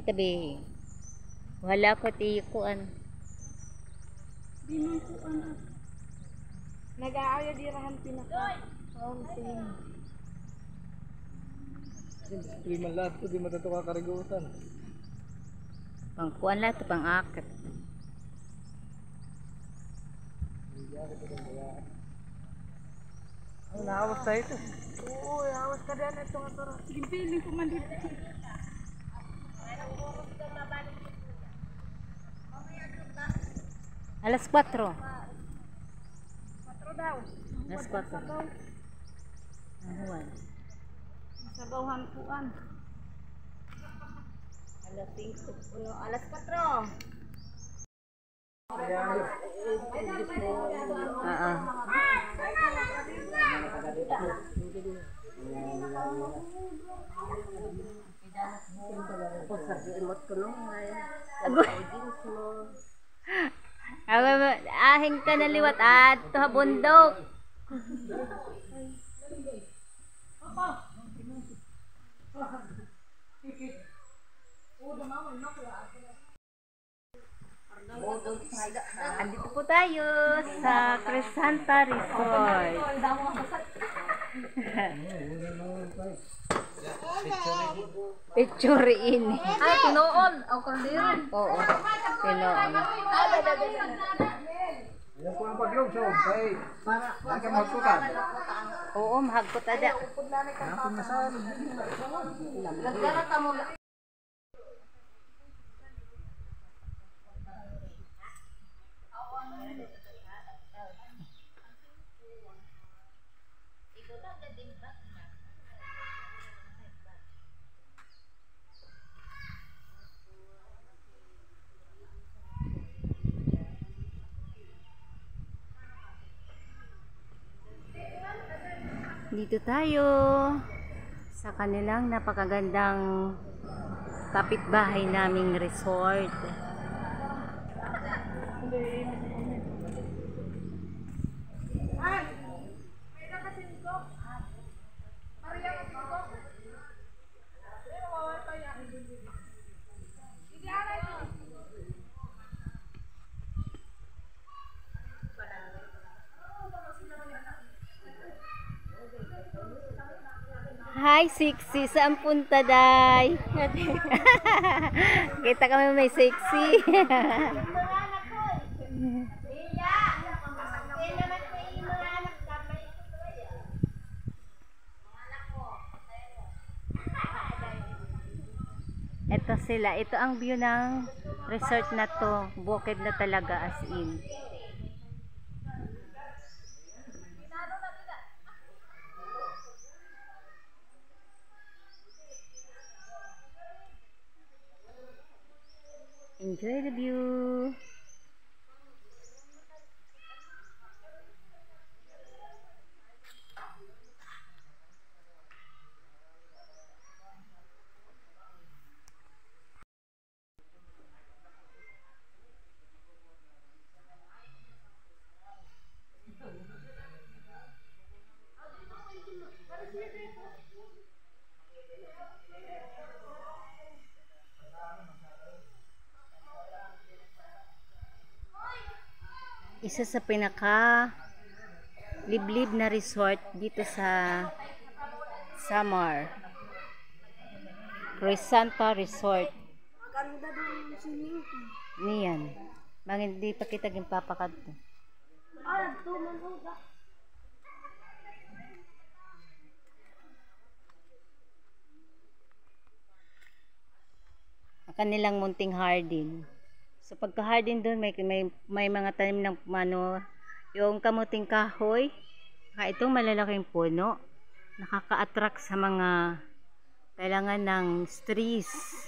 tabi. Wala ko tikuan. Di man kuan. Nag-aayo dirahan pinaka. Fountain. Di man lahat ko, di matatuka karigutan. Pangkuan lahat, pang akit. Ano, nakawas tayo ito. Oo, hawas ka din ito nga tara. Sige, piling ko man dito. Alas 4. 4 daw. Alas 4. Ahuan. Sagawhan kuan. Alas 5. Alas 4. Ahing ka na liwat at to bundok. Andito po tayo sa Crisanta Resort. Picture ini. Ah, tinuon. Aw kaldiran. Oo. Tinoon. Yan ko ang paglog, so, kay, para ka magsukan. Oo, mahagpot ada. Ang pinasan. Nagdarata mo. Dito tayo sa kanilang napakagandang kapitbahay naming resort. Hi, sexy. Saan punta, day? Kita kami may sexy. Ito sila. Ito ang view ng resort na to. Bukid na talaga, as in. Enjoy the view. Isa sa pinaka liblib na resort dito sa Samar. Crisanta Resort. Ganda din yung swimming pool. Niyan. Bangin di pa kita gimpapakad to. Ah, tumaluga. Ang kanilang munting hardin. So pagka-hardin doon may mga tanim ng yung kamuting kahoy, itong malalaking puno, nakaka-attract sa mga kailangan ng stress.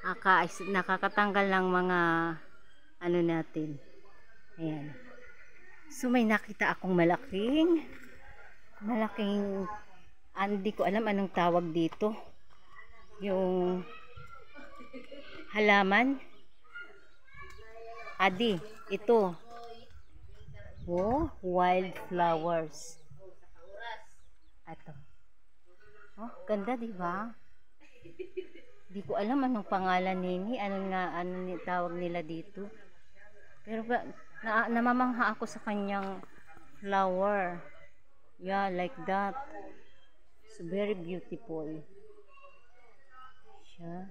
Nakakatanggal ng mga ano natin. Ayan. So may nakita akong malaking hindi ko alam anong tawag dito. Yung halaman. Adi, ito. Oh, wildflowers. Ito. Oh, ganda, di ba? Hindi ko alam anong pangalan nini, tawag nila dito. Pero namamangha ako sa kanyang flower. Yeah, like that. It's very beautiful. Siya.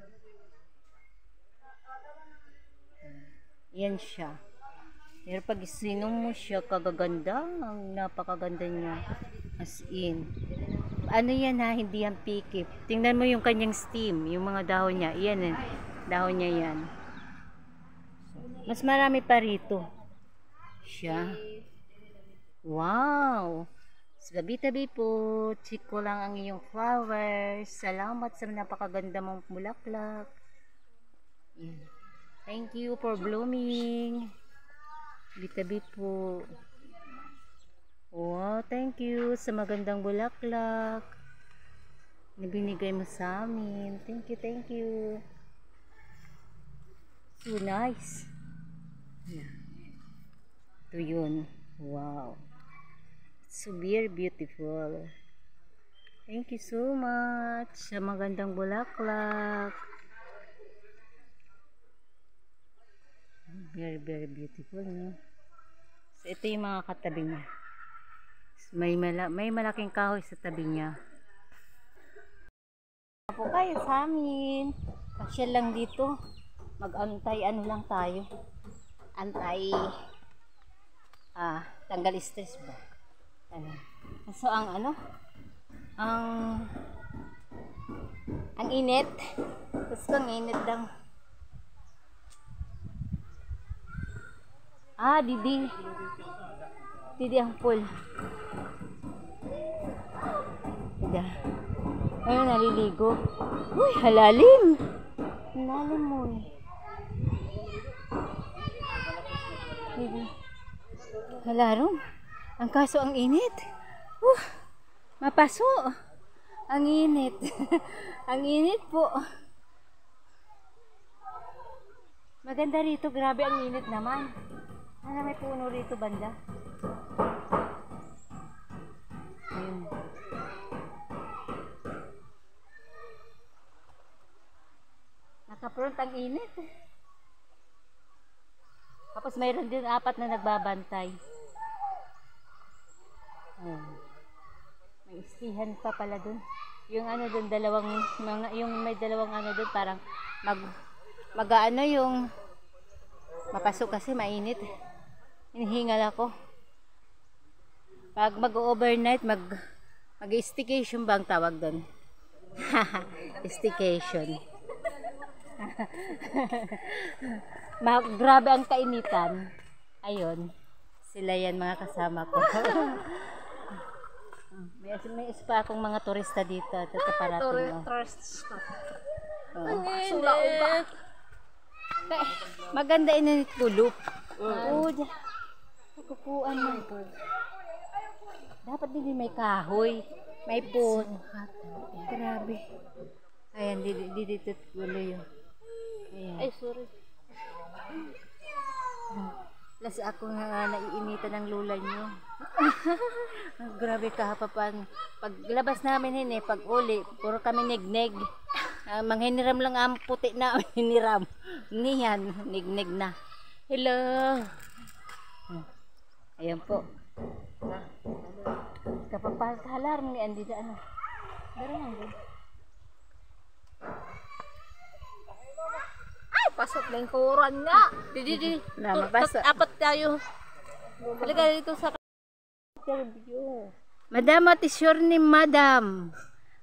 Yan siya. Pero pag isinom mo siya, kagaganda. Ang napakaganda niya. As in. Ano yan ha, hindi yan pikip. Tingnan mo yung kanyang stem, yung mga dahon niya. Yan eh, dahon niya yan. Mas marami pa rito. Siya. Wow! Tabi-tabi po. Check ko lang ang iyong flowers. Salamat sa napakaganda mong bulaklak. Yan. Thank you for blooming. Tabi-tabi po. Wow, thank you sa magandang bulaklak na binigay mo sa amin. Thank you, thank you. So nice. Yeah. Ito yun. Wow. It's so very beautiful. Thank you so much sa magandang bulaklak. Very, very beautiful, no? So, ito yung mga katabi niya. May malaking kahoy sa tabi niya. Po kayo sa amin. Pasyal lang dito. Mag-antay, ano lang tayo. Antay. Tanggal stress ba? Ano. So, ang init. Gusto ang init lang. Didi ang pool. Ayun, naliligo. Uy, halalim. Halalim mo eh. Halarom. Ang kaso ang init. Mapaso. Ang init. Ang init po. Maganda rito. Grabe ang init naman. Ano, may puno rito banda. Ayun. Nakapront ang init. Tapos mayroon din 4 na nagbabantay. May istihan pa pala dun. Yung dun, yung may dalawang dun, parang yung mapasok kasi mainit. Hinihingal ako. Pag mag-overnight, mag-staycation ba ang tawag doon? Staycation. Grabe ang kainitan. Ayun. Sila yan mga kasama ko. May ispa akong mga turista dito. Ito parating. Tourist spot. Maganda init tulog. Kukuan mo. Dapat din may kahoy. May pun. Grabe. Ayan, dito tuloy yun. Ayan. Ay, sorry. Las ako nga naiinitan ng lula nyo. Grabe kahapapan. Paglabas namin pag uli, puro kami nignig. Manghiniram lang ang puti na hiniram. Niyan, nignig na. Hello. Ayan po. Kapag halarm ni Andi na Dari lang din. Ay, pasok na yung kuran nga. Di. Apat tayo. Halika dito sa interview. Madam, what is your name, madam?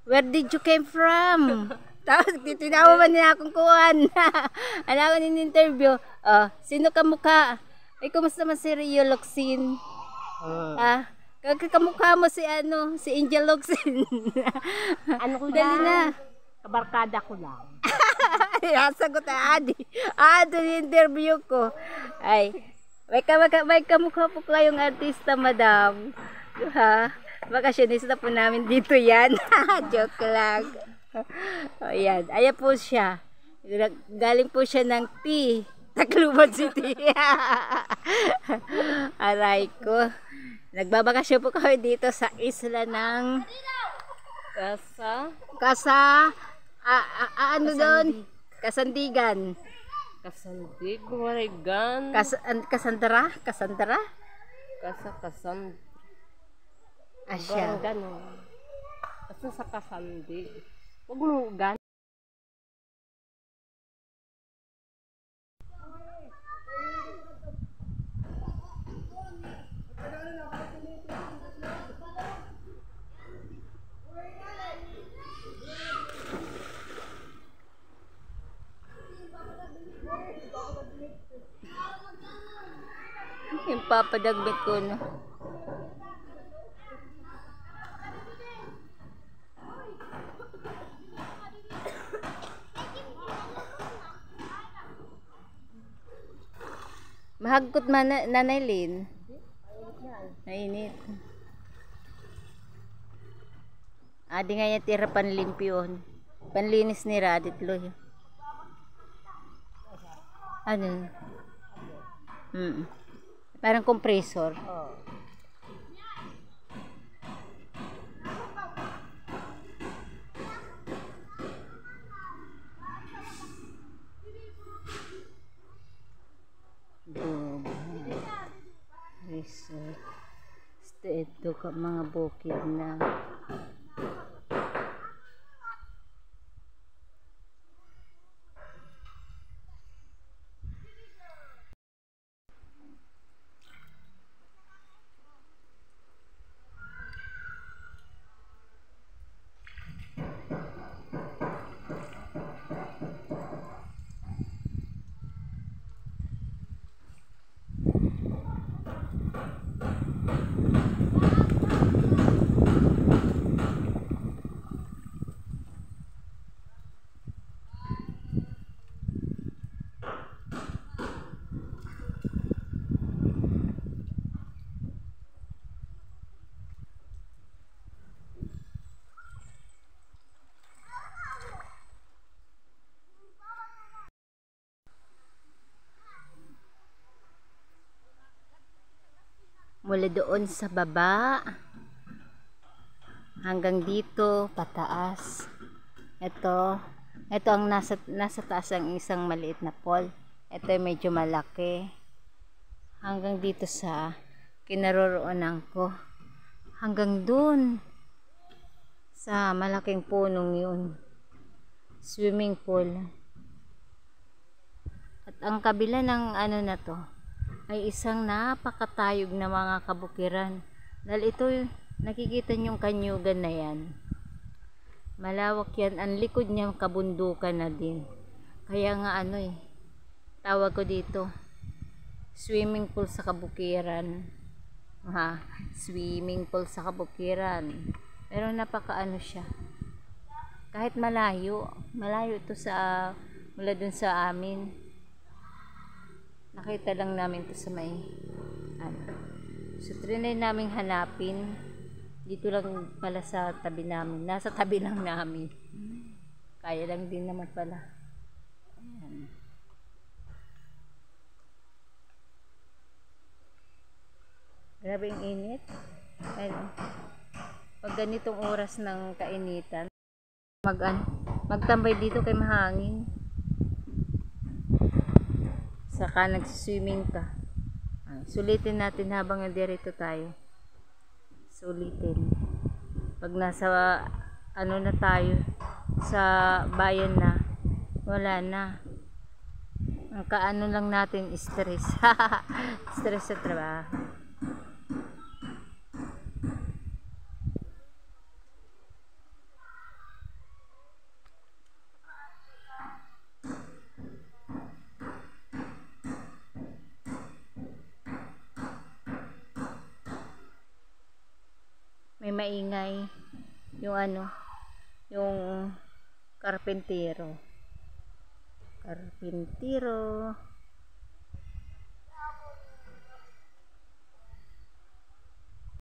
Where did you came from? Tapos, tinawa niya akong kuhan. Alam ko in-interview. Sino ka mukha? Ay, kumusta man si Rio Locsin? Kamukha mo si Angel Locsin. Ano ko dali na. Kabarkada ko lang. Sagot Adi. Interview ko. Ay, may kamukha po kayong artista, madam. Ha? Bakasyonista po namin dito yan. Joke lang. Ayan. Ayan po siya. Galing po siya ng Tacloban City. Aray ko. Nagbabakasyon po kami dito sa isla ng Casa Ano doon? Kasandigan. Kasandig, marigan. Kasandara? Kasandara? Kasand. Asya. Ganon. Kasi sa kasandig. Huwag mo gan. Yung papadagbit ko, no? Mahagkot man Nanay Lin. Mainit. Adi nga yung tira panlimpyon. Panlinis ni Radit Loy. Ano? Parang compressor. Resort. Ito ka mga bukid na. Mula doon sa baba hanggang dito pataas. Ito ang nasa taas ang isang maliit na pool. Ito ay medyo malaki. Hanggang dito sa kinaroroonan ko. Hanggang doon sa malaking punong yun. Swimming pool. At ang kabila ng ano na to ay isang napakatayog na mga kabukiran. Dahil ito, nakikita nyong kanyugan na yan. Malawak yan. Ang likod niya kabundukan na din. Kaya nga tawag ko dito, swimming pool sa kabukiran. Swimming pool sa kabukiran. Pero napakaano siya. Kahit malayo ito sa, mula dun sa amin. Nakita lang namin ito sa may so trinay namin hanapin. Dito lang pala sa tabi namin. Nasa tabi lang namin. Kaya lang din naman pala. Ayan. Grabe yung init. Ayun. Pag ganitong oras ng kainitan, magtambay dito kay mahangin. Saka nagsiswimming ka. Sulitin natin habang nandito tayo. Sulitin. Pag nasa na tayo sa bayan na, wala na. Ang kaano lang natin, stress. Stress sa trabaho. May maingay yung karpentero